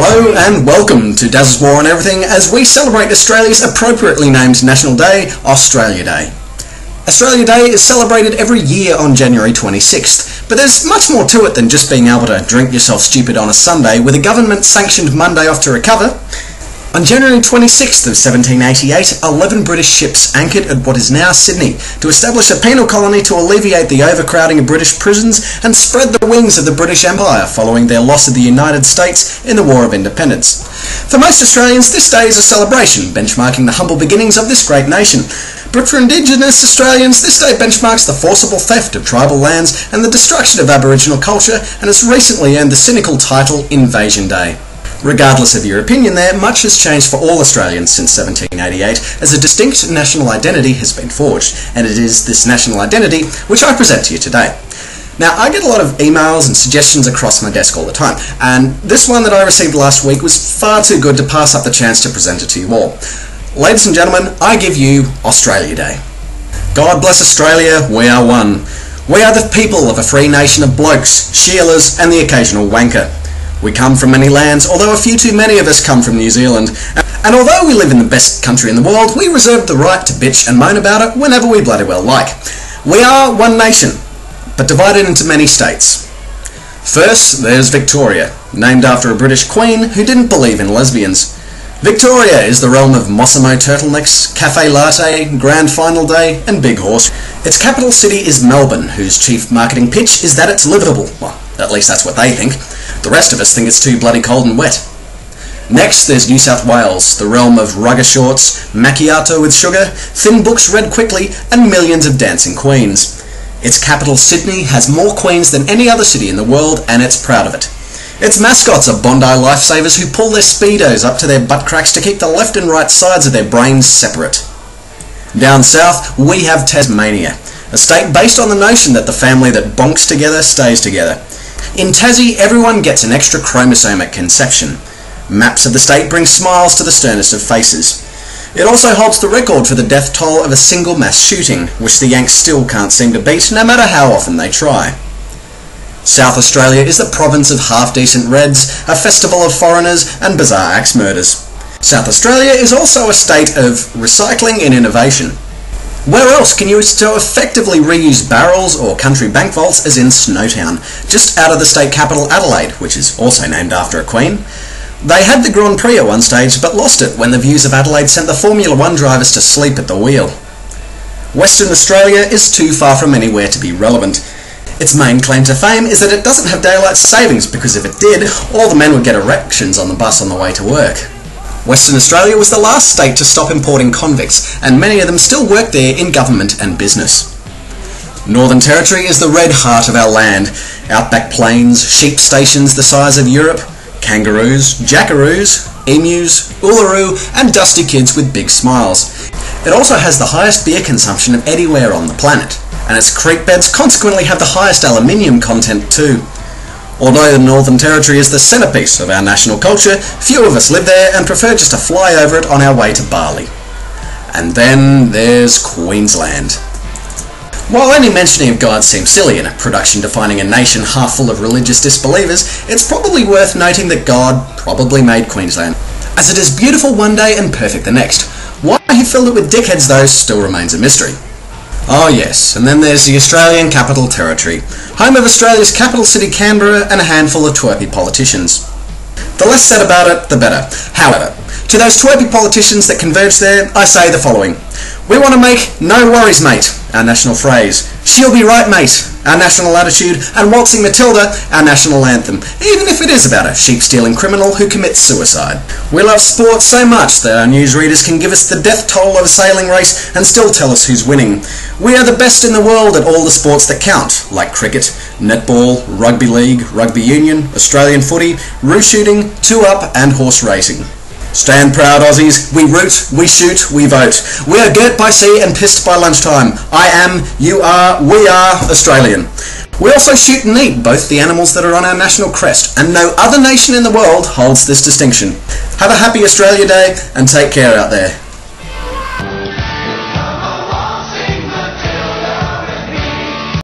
Hello and welcome to Dazza's War on Everything as we celebrate Australia's appropriately named National Day, Australia Day. Australia Day is celebrated every year on January 26th, but there's much more to it than just being able to drink yourself stupid on a Sunday with a government-sanctioned Monday off to recover. On January 26th of 1788, 11 British ships anchored at what is now Sydney to establish a penal colony to alleviate the overcrowding of British prisons and spread the wings of the British Empire following their loss of the United States in the War of Independence. For most Australians, this day is a celebration, benchmarking the humble beginnings of this great nation. But for Indigenous Australians, this day benchmarks the forcible theft of tribal lands and the destruction of Aboriginal culture, and has recently earned the cynical title Invasion Day. Regardless of your opinion there, much has changed for all Australians since 1788 as a distinct national identity has been forged, and it is this national identity which I present to you today. Now, I get a lot of emails and suggestions across my desk all the time, and this one that I received last week was far too good to pass up the chance to present it to you all. Ladies and gentlemen, I give you Australia Day. God bless Australia, we are one. We are the people of a free nation of blokes, shearers, and the occasional wanker. We come from many lands, although a few too many of us come from New Zealand. And although we live in the best country in the world, we reserve the right to bitch and moan about it whenever we bloody well like. We are one nation, but divided into many states. First, there's Victoria, named after a British queen who didn't believe in lesbians. Victoria is the realm of Mossimo turtlenecks, cafe latte, grand final day, and big horse. Its capital city is Melbourne, whose chief marketing pitch is that it's livable. Well, at least that's what they think. The rest of us think it's too bloody cold and wet. Next, there's New South Wales, the realm of rugger shorts, macchiato with sugar, thin books read quickly, and millions of dancing queens. Its capital, Sydney, has more queens than any other city in the world, and it's proud of it. Its mascots are Bondi lifesavers who pull their speedos up to their butt cracks to keep the left and right sides of their brains separate. Down south, we have Tasmania, a state based on the notion that the family that bonks together stays together. In Tassie, everyone gets an extra chromosome at conception. Maps of the state bring smiles to the sternest of faces. It also holds the record for the death toll of a single mass shooting, which the Yanks still can't seem to beat, no matter how often they try. South Australia is the province of half-decent Reds, a festival of foreigners, and bizarre axe murders. South Australia is also a state of recycling and innovation. Where else can you so effectively reuse barrels or country bank vaults as in Snowtown, just out of the state capital Adelaide, which is also named after a queen? They had the Grand Prix at one stage, but lost it when the views of Adelaide sent the Formula 1 drivers to sleep at the wheel. Western Australia is too far from anywhere to be relevant. Its main claim to fame is that it doesn't have daylight savings, because if it did, all the men would get erections on the bus on the way to work. Western Australia was the last state to stop importing convicts, and many of them still work there in government and business. Northern Territory is the red heart of our land. Outback plains, sheep stations the size of Europe, kangaroos, jackaroos, emus, uluru, and dusty kids with big smiles. It also has the highest beer consumption of anywhere on the planet, and its creek beds consequently have the highest aluminium content too. Although the Northern Territory is the centrepiece of our national culture, few of us live there and prefer just to fly over it on our way to Bali. And then there's Queensland. While any mentioning of God seems silly in a production defining a nation half full of religious disbelievers, it's probably worth noting that God probably made Queensland, as it is beautiful one day and perfect the next. Why he filled it with dickheads though still remains a mystery. Oh yes, and then there's the Australian Capital Territory, home of Australia's capital city Canberra and a handful of twerpy politicians. The less said about it, the better. However, to those twerpy politicians that converge there, I say the following. We want to make no worries mate, our national phrase. She'll be right mate, our national attitude, and Waltzing Matilda, our national anthem, even if it is about a sheep-stealing criminal who commits suicide. We love sport so much that our newsreaders can give us the death toll of a sailing race and still tell us who's winning. We are the best in the world at all the sports that count, like cricket, netball, rugby league, rugby union, Australian footy, roo shooting, two-up, and horse racing. Stand proud, Aussies. We root, we shoot, we vote. We are girt by sea and pissed by lunchtime. I am, you are, we are Australian. We also shoot and eat both the animals that are on our national crest, and no other nation in the world holds this distinction. Have a happy Australia Day, and take care out there.